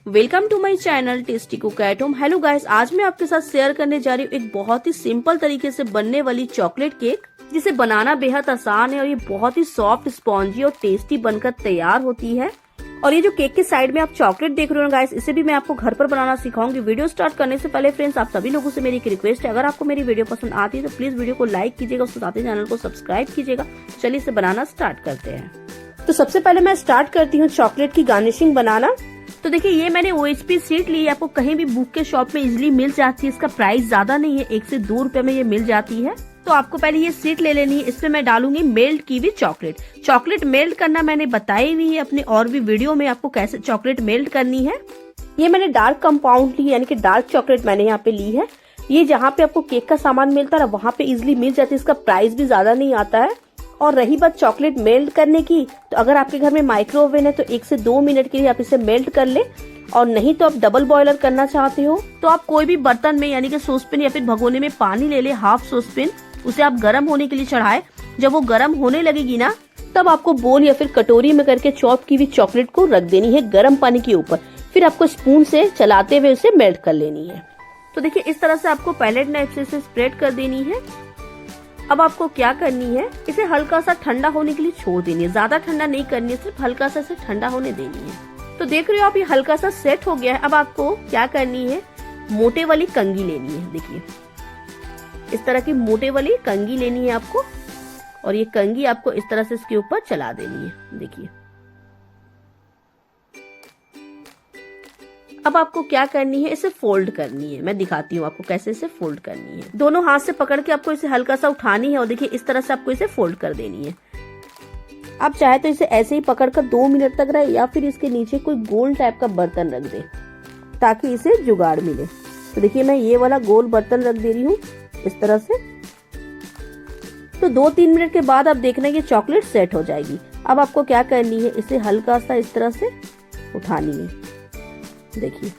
Welcome to my channel tasty cook at home. Hello guys, आज मैं आपके साथ शेयर करने जा रही हूँ एक बहुत ही सिंपल तरीके से बनने वाली चॉकलेट केक, जिसे बनाना बेहद आसान है और ये बहुत ही सॉफ्ट, स्पॉन्जी और टेस्टी बनकर तैयार होती है। और ये जो केक के साइड में आप चॉकलेट देख रहे हो गाइस, इसे भी मैं आपको घर पर बनाना सिखाऊंगी। वीडियो स्टार्ट करने से पहले फ्रेंड्स, आप सभी लोगों से मेरी एक रिक्वेस्ट है, अगर आपको मेरी वीडियो पसंद आती है तो प्लीज वीडियो को लाइक कीजिएगा, उसके साथ ही चैनल को सब्सक्राइब कीजिएगा। चलिए इसे बनाना स्टार्ट करते हैं। तो सबसे पहले मैं स्टार्ट करती हूँ चॉकलेट की गार्निशिंग बनाना। तो देखिए, ये मैंने OHP शीट ली है, आपको कहीं भी बुक के शॉप में इजिली मिल जाती है। इसका प्राइस ज्यादा नहीं है, 1 से 2 रुपए में ये मिल जाती है। तो आपको पहले ये शीट ले लेनी है। इसमें मैं डालूंगी मेल्ट की हुई चॉकलेट। चॉकलेट मेल्ट करना मैंने बताई हुई है अपने और भी वीडियो में, आपको कैसे चॉकलेट मेल्ट करनी है। ये मैंने डार्क कंपाउंड ली, यानी कि डार्क चॉकलेट मैंने यहाँ पे ली है। ये जहाँ पे आपको केक का सामान मिलता है वहाँ पे इजिली मिल जाती है, इसका प्राइस भी ज्यादा नहीं आता है। और रही बात चॉकलेट मेल्ट करने की, तो अगर आपके घर में माइक्रो ओवन है तो 1 से 2 मिनट के लिए आप इसे मेल्ट कर ले, और नहीं तो आप डबल बॉयलर करना चाहते हो तो आप कोई भी बर्तन में यानी कि सॉसपेन या फिर भगोने में पानी ले ले, हाफ सॉसपेन, उसे आप गर्म होने के लिए चढ़ाए। जब वो गर्म होने लगेगी ना, तब आपको बोल या फिर कटोरी में करके चॉप की हुई चॉकलेट को रख देनी है गर्म पानी के ऊपर। फिर आपको स्पून से चलाते हुए उसे मेल्ट कर लेनी है। तो देखिए, इस तरह से आपको पैलेट नाइफ से इसे स्प्रेड कर देनी है। अब आपको क्या करनी है, इसे हल्का सा ठंडा होने के लिए छोड़ देनी है। ज्यादा ठंडा नहीं करनी है, सिर्फ हल्का सा इसे ठंडा होने देनी है। तो देख रहे हो आप, ये हल्का सा सेट हो गया है। अब आपको क्या करनी है, मोटे वाली कंघी लेनी है। देखिए, इस तरह की मोटे वाली कंघी लेनी है आपको, और ये कंघी आपको इस तरह से इसके ऊपर चला देनी है। देखिए, अब आपको क्या करनी है, इसे फोल्ड करनी है। मैं दिखाती हूँ आपको कैसे इसे फोल्ड करनी है। दोनों हाथ से पकड़ के आपको इसे हल्का सा उठानी है, और देखिए इस तरह से आपको इसे फोल्ड कर देनी है। आप चाहे तो इसे ऐसे ही पकड़कर 2 मिनट तक रहे, या फिर इसके नीचे कोई गोल टाइप का बर्तन रख दे ताकि इसे जुगाड़ मिले। तो देखिए, मैं ये वाला गोल बर्तन रख दे रही हूँ इस तरह से। तो 2-3 मिनट के बाद आप देखना कि चॉकलेट सेट हो जाएगी। अब आपको क्या करनी है, इसे हल्का सा इस तरह से उठानी है। देखिए,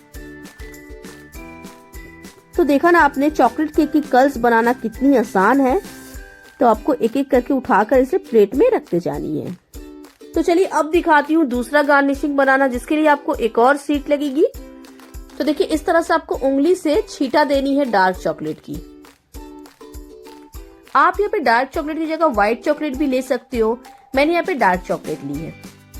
तो देखा ना आपने, चॉकलेट केक की कर्ल्स बनाना कितनी आसान है। तो आपको एक एक करके उठाकर इसे प्लेट में रखते जानी है। तो चलिए अब दिखाती हूँ दूसरा गार्निशिंग बनाना, जिसके लिए आपको एक और शीट लगेगी। तो देखिए, इस तरह से आपको उंगली से छींटा देनी है डार्क चॉकलेट की। आप यहाँ पे डार्क चॉकलेट की जगह व्हाइट चॉकलेट भी ले सकते हो। मैंने यहाँ पे डार्क चॉकलेट ली है।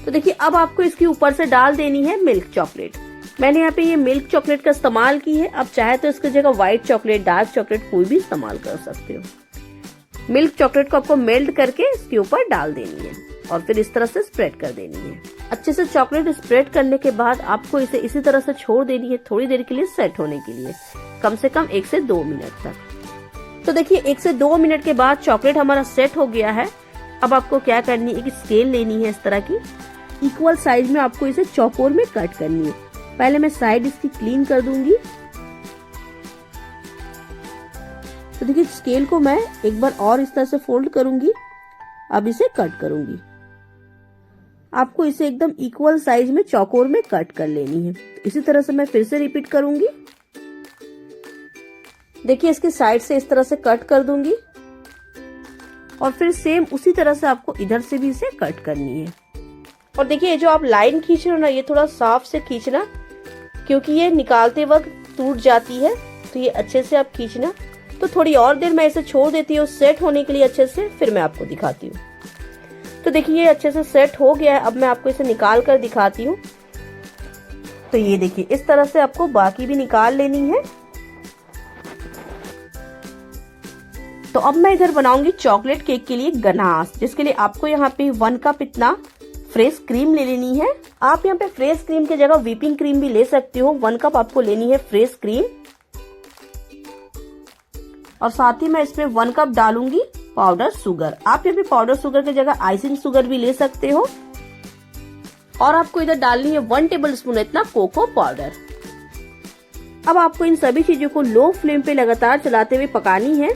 तो देखिए, अब आपको इसके ऊपर से डाल देनी है मिल्क चॉकलेट। मैंने यहाँ पे ये मिल्क चॉकलेट का इस्तेमाल की है। अब चाहे तो इसकी जगह व्हाइट चॉकलेट, डार्क चॉकलेट कोई भी इस्तेमाल कर सकते हो। मिल्क चॉकलेट को आपको मेल्ट करके इसके ऊपर डाल देनी है, और फिर इस तरह से स्प्रेड कर देनी है। अच्छे से चॉकलेट स्प्रेड करने के बाद आपको इसे इसी तरह से छोड़ देनी है थोड़ी देर के लिए सेट होने के लिए, कम से कम 1 से 2 मिनट तक। तो देखिए, 1 से 2 मिनट के बाद चॉकलेट हमारा सेट हो गया है। अब आपको क्या करनी है, एक स्केल लेनी है इस तरह की, इक्वल साइज में आपको इसे चौकोर में कट करनी है। पहले मैं साइड इसकी क्लीन कर दूंगी। तो देखिए, स्केल को मैं एक बार और इस तरह से फोल्ड करूंगी। अब इसे कट करूंगी। आपको इसे एकदम इक्वल साइज में चौकोर में कट कर लेनी है। इसी तरह से मैं फिर से रिपीट करूंगी। देखिए, इसके साइड से इस तरह से कट कर दूंगी, और फिर सेम उसी तरह से आपको इधर से भी इसे कट करनी है। और देखिए, जो आप लाइन खींच रहे हो ना, ये थोड़ा साफ से खींचना, क्योंकि ये निकालते वक्त टूट जाती है। तो ये अच्छे से आप खींचना। तो थोड़ी और देर मैं इसे छोड़ देती हूँ सेट होने के लिए अच्छे से, फिर मैं आपको दिखाती हूँ। तो देखिए, ये अच्छे से सेट हो गया है। अब मैं आपको इसे निकाल कर दिखाती हूँ। तो ये देखिए, इस तरह से आपको बाकी भी निकाल लेनी है। तो अब मैं इधर बनाऊंगी चॉकलेट केक के लिए गनाश, जिसके लिए आपको यहाँ पे 1 कप इतना फ्रेश क्रीम ले लेनी है। आप यहाँ पे फ्रेश क्रीम की जगह व्हिपिंग क्रीम भी ले सकते हो। 1 कप आपको लेनी है फ्रेश क्रीम, और साथ ही मैं इसमें 1 कप डालूंगी पाउडर शुगर। आप यहाँ पे पाउडर शुगर की जगह आइसिंग शुगर भी ले सकते हो। और आपको इधर डालनी है 1 टेबल स्पून इतना कोको पाउडर। अब आपको इन सभी चीजों को लो फ्लेम पे लगातार चलाते हुए पकानी है,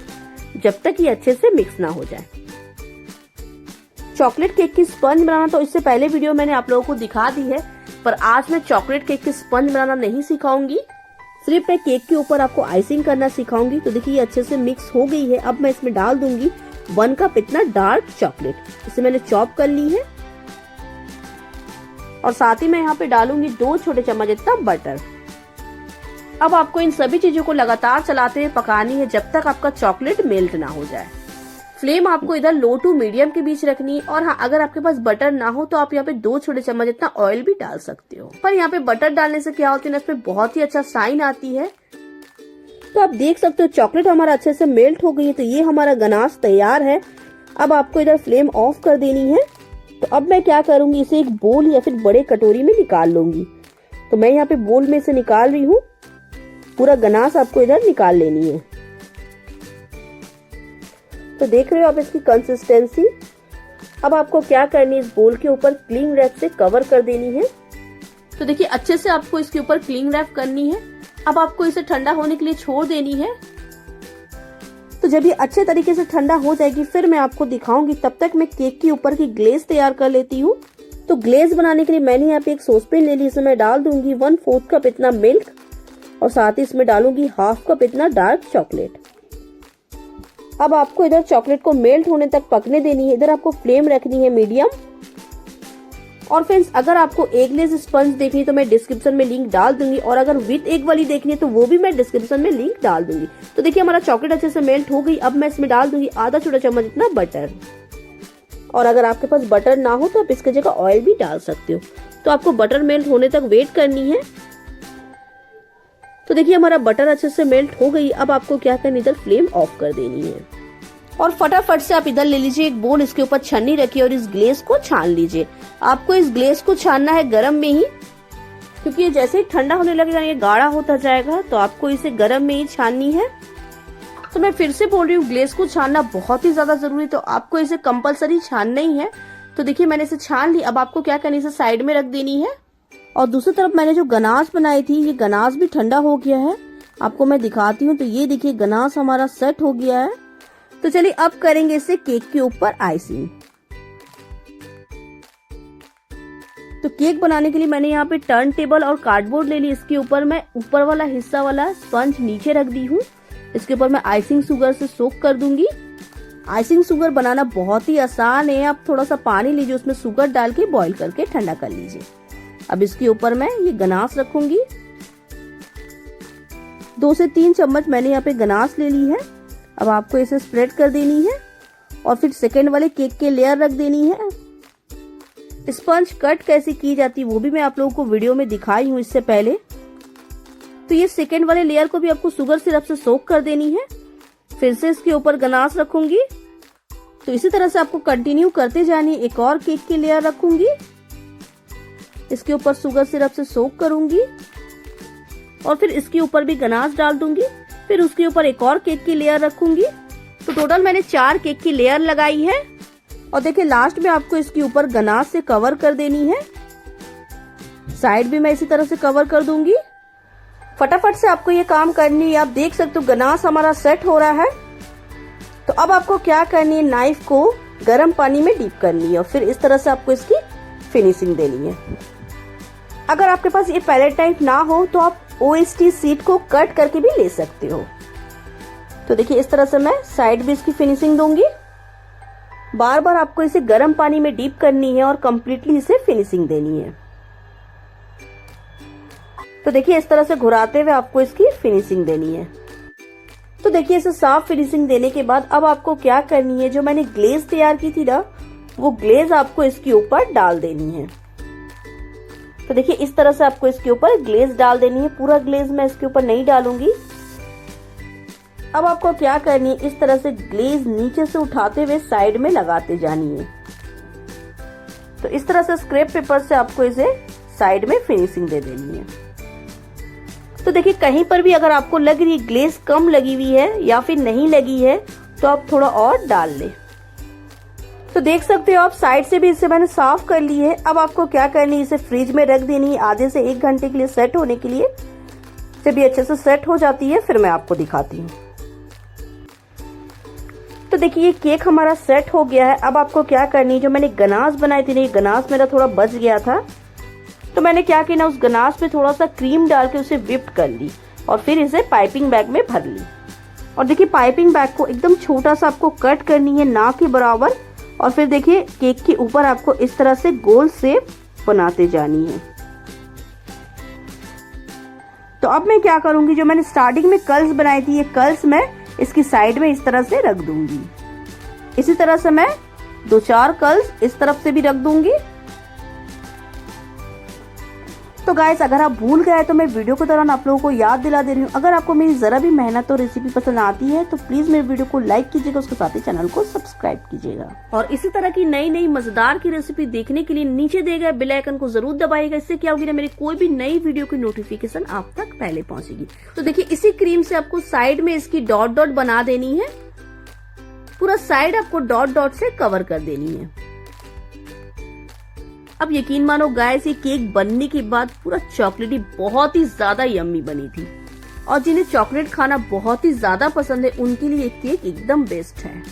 जब तक ये अच्छे से मिक्स ना हो जाए। चॉकलेट केक की स्पंज बनाना तो इससे पहले वीडियो मैंने आप लोगों को दिखा दी है, पर आज मैं चॉकलेट केक की स्पंज बनाना नहीं सिखाऊंगी। सिर्फ मैं केक के ऊपर आपको आइसिंग करना सिखाऊंगी। तो देखिए, ये अच्छे से मिक्स हो गई है। अब मैं इसमें डाल दूंगी 1 कप इतना डार्क चॉकलेट। इसे मैंने चॉप कर ली है। और साथ ही मैं यहाँ पे डालूंगी 2 छोटे चम्मच इतना बटर। अब आपको इन सभी चीजों को लगातार चलाते हुए पकानी है जब तक आपका चॉकलेट मेल्ट ना हो जाए। फ्लेम आपको इधर लो टू मीडियम के बीच रखनी है। और हाँ, अगर आपके पास बटर ना हो तो आप यहाँ पे 2 छोटे चम्मच इतना ऑयल भी डाल सकते हो। पर यहाँ पे बटर डालने से क्या होता है ना, इसमें बहुत ही अच्छा शाइन आती है। तो आप देख सकते हो चॉकलेट हमारा अच्छे से मेल्ट हो गई है। तो ये हमारा गनाश तैयार है। अब आपको इधर फ्लेम ऑफ कर देनी है। तो अब मैं क्या करूंगी, इसे एक बोल या फिर बड़े कटोरी में निकाल लूंगी। तो मैं यहाँ पे बोल में से निकाल रही हूँ। पूरा गनाश आपको इधर निकाल लेनी है। तो देख रहे हो आप इसकी कंसिस्टेंसी। अब आपको क्या करनी है, इस बोल के ऊपर क्लिंग रैप से कवर कर देनी है। तो देखिए अच्छे से आपको इसके ऊपर क्लिंग रैप करनी है। अब आपको इसे ठंडा होने के लिए छोड़ देनी है। तो जब ये अच्छे तरीके से ठंडा हो जाएगी फिर मैं आपको दिखाऊंगी। तब तक मैं केक के ऊपर की ग्लेज तैयार कर लेती हूँ। तो ग्लेज बनाने के लिए मैंने यहाँ पे एक सॉसपैन ले ली। इसमें मैं डाल दूंगी 1/4 कप इतना मिल्क और साथ ही इसमें डालूंगी 1/2 कप इतना डार्क चॉकलेट। अब आपको इधर चॉकलेट को मेल्ट होने तक पकने देनी है। इधर आपको फ्लेम रखनी है मीडियम। और फ्रेंड्स, अगर आपको एगलेस स्पंज देखनी है तो मैं डिस्क्रिप्शन में लिंक डाल दूंगी, और अगर विद एग वाली देखनी है तो वो भी मैं डिस्क्रिप्शन में लिंक डाल दूंगी। तो देखिए हमारा चॉकलेट अच्छे से मेल्ट हो गई। अब मैं इसमें डाल दूंगी आधा छोटा चम्मच इतना बटर। और अगर आपके पास बटर ना हो तो आप इसकी जगह ऑयल भी डाल सकते हो। तो आपको बटर मेल्ट होने तक वेट करनी है। तो देखिए हमारा बटर अच्छे से मेल्ट हो गई। अब आपको क्या करनी, इधर फ्लेम ऑफ कर देनी है और फटाफट से आप इधर ले लीजिए एक बोल, इसके ऊपर छन्नी रखिए और इस ग्लेस को छान लीजिए। आपको इस ग्लेस को छानना है गरम में ही, क्योंकि ये जैसे ही ठंडा होने लगेगा ये गाढ़ा होता जाएगा। तो आपको इसे गरम में ही छाननी है। तो मैं फिर से बोल रही हूँ, ग्लेस को छानना बहुत ही ज्यादा जरूरी, तो आपको इसे कंपलसरी छानना ही है। तो देखिए मैंने इसे छान ली। अब आपको क्या करनी है, इसे साइड में रख देनी है। और दूसरी तरफ मैंने जो गनाश बनाई थी, ये गनाश भी ठंडा हो गया है। आपको मैं दिखाती हूँ। तो ये देखिए गनाश हमारा सेट हो गया है। तो चलिए अब करेंगे इसे केक के ऊपर आइसिंग। तो केक बनाने के लिए मैंने यहाँ पे टर्न टेबल और कार्डबोर्ड ले ली। इसके ऊपर मैं ऊपर वाला हिस्सा वाला स्पंज नीचे रख दी हूँ। इसके ऊपर मैं आइसिंग शुगर से सोक कर दूंगी। आइसिंग शुगर बनाना बहुत ही आसान है। आप थोड़ा सा पानी लीजिए, उसमें शुगर डाल के बॉईल करके ठंडा कर लीजिए। अब इसके ऊपर मैं ये गनाश रखूंगी। 2 से 3 चम्मच मैंने यहाँ पे गनाश ले ली है। अब आपको इसे स्प्रेड कर देनी है और फिर सेकेंड वाले केक के लेयर रख देनी है। स्पंज कट कैसे की जाती है वो भी मैं आप लोगों को वीडियो में दिखाई हूँ इससे पहले। तो ये सेकेंड वाले लेयर को भी आपको शुगर सिरप से सोक कर देनी है। फिर से इसके ऊपर गनाश रखूंगी। तो इसी तरह से आपको कंटिन्यू करते जानी। एक और केक की लेयर रखूंगी, इसके ऊपर शुगर सिरप से सोक करूंगी और फिर इसके ऊपर भी गनाश डाल दूंगी। फिर उसके ऊपर एक और केक की लेयर रखूंगी। तो टोटल मैंने 4 केक की लेयर लगाई है। और देखिए लास्ट में आपको इसके ऊपर गनाश से कवर कर देनी है। साइड भी मैं इसी तरह से कवर कर दूंगी। फटाफट से आपको ये काम करनी है। आप देख सकते हो गनाश हमारा सेट हो रहा है। तो अब आपको क्या करनी है, नाइफ को गर्म पानी में डीप करनी है और फिर इस तरह से आपको इसकी फिनिशिंग देनी है। अगर आपके पास ये पैलेट टाइप ना हो तो आप OST शीट को कट करके भी ले सकते हो। तो देखिए इस तरह से मैं साइड भी इसकी फिनिशिंग दूंगी। बार बार आपको इसे गर्म पानी में डीप करनी है और कंप्लीटली इसे फिनिशिंग देनी है। तो देखिए इस तरह से घुराते हुए आपको इसकी फिनिशिंग देनी है। तो देखिए इसे साफ फिनिशिंग देने के बाद अब आपको क्या करनी है, जो मैंने ग्लेज तैयार की थी ना, वो ग्लेज आपको इसके ऊपर डाल देनी है। तो देखिए इस तरह से आपको इसके ऊपर ग्लेज डाल देनी है। पूरा ग्लेज मैं इसके ऊपर नहीं डालूंगी। अब आपको क्या करनी है, इस तरह से ग्लेज नीचे से उठाते हुए साइड में लगाते जानी है। तो इस तरह से स्क्रैप पेपर से आपको इसे साइड में फिनिशिंग दे देनी है। तो देखिए कहीं पर भी अगर आपको लग रही है ग्लेज कम लगी हुई है या फिर नहीं लगी है तो आप थोड़ा और डाल लें। तो देख सकते हो आप साइड से भी इसे मैंने साफ कर ली है। अब आपको क्या करनी है, इसे फ्रिज में रख देनी है आधे से 1 घंटे के लिए सेट होने के लिए। जब ये अच्छे से सेट हो जाती है फिर मैं आपको दिखाती हूँ। तो देखिए ये केक हमारा सेट हो गया है। अब आपको क्या करनी है, जो मैंने गनाश बनाई थी ना, ये गनाश मेरा थोड़ा बच गया था। तो मैंने क्या किया ना, उस गनाश में थोड़ा सा क्रीम डाल के उसे व्हिप कर ली और फिर इसे पाइपिंग बैग में भर ली। और देखिए पाइपिंग बैग को एकदम छोटा सा आपको कट करनी है, ना के बराबर। और फिर देखिए केक के ऊपर आपको इस तरह से गोल शेप बनाते जानी है। तो अब मैं क्या करूंगी, जो मैंने स्टार्टिंग में कर्ल्स बनाई थी, ये कर्ल्स मैं इसकी साइड में इस तरह से रख दूंगी। इसी तरह से मैं 2-4 कर्ल्स इस तरफ से भी रख दूंगी। तो गाइस, अगर आप भूल गए तो मैं वीडियो के दौरान आप लोगों को याद दिला दे रही हूँ। अगर आपको मेरी जरा भी मेहनत और रेसिपी पसंद आती है तो प्लीज मेरे वीडियो को लाइक कीजिएगा, उसके साथ ही चैनल को सब्सक्राइब कीजिएगा। और इसी तरह की नई नई मजेदार की रेसिपी देखने के लिए नीचे दिए गए बेल आइकन को जरूर दबाइएगा। इससे क्या होगी ना, मेरी कोई भी नई वीडियो की नोटिफिकेशन आप तक पहले पहुंचेगी। तो देखिए, इसी क्रीम से आपको साइड में इसकी डॉट डॉट बना देनी है। पूरा साइड आपको डॉट डॉट से कवर कर देनी है। अब यकीन मानो गाइस, ये केक बनने के बाद पूरा चॉकलेटी बहुत ही ज्यादा यम्मी बनी थी। और जिन्हें चॉकलेट खाना बहुत ही ज्यादा पसंद है उनके लिए केक एकदम बेस्ट है।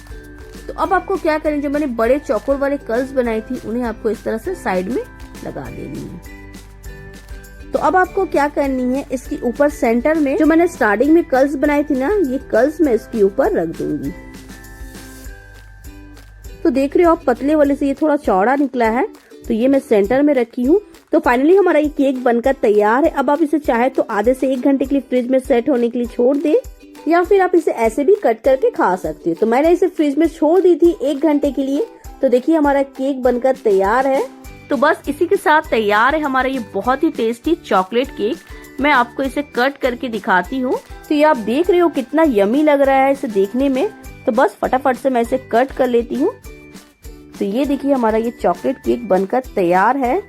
तो अब आपको क्या करें, जो मैंने बड़े चौकोर वाले कर्ल्स बनाई थी उन्हें आपको इस तरह से साइड में लगा देनी है। तो अब आपको क्या करनी है, इसके ऊपर सेंटर में जो मैंने स्टार्टिंग में कर्ल्स बनाई थी ना, ये कर्ल्स मैं इसके ऊपर रख दूंगी। तो देख रहे हो आप, पतले वाले से ये थोड़ा चौड़ा निकला है, तो ये मैं सेंटर में रखी हूँ। तो फाइनली हमारा ये केक बनकर तैयार है। अब आप इसे चाहे तो आधे से 1 घंटे के लिए फ्रिज में सेट होने के लिए छोड़ दे, या फिर आप इसे ऐसे भी कट करके खा सकते हो। तो मैंने इसे फ्रिज में छोड़ दी थी 1 घंटे के लिए। तो देखिए, हमारा केक बनकर तैयार है। तो बस इसी के साथ तैयार है हमारा ये बहुत ही टेस्टी चॉकलेट केक। मैं आपको इसे कट करके दिखाती हूँ। तो ये आप देख रहे हो कितना यमी लग रहा है इसे देखने में। तो बस फटाफट से मैं इसे कट कर लेती हूँ। तो ये देखिए, हमारा ये चॉकलेट केक बनकर तैयार है।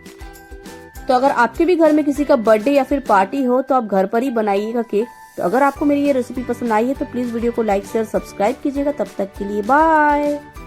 तो अगर आपके भी घर में किसी का बर्थडे या फिर पार्टी हो तो आप घर पर ही बनाइएगा केक। तो अगर आपको मेरी ये रेसिपी पसंद आई है तो प्लीज वीडियो को लाइक शेयर सब्सक्राइब कीजिएगा। तब तक के लिए बाय।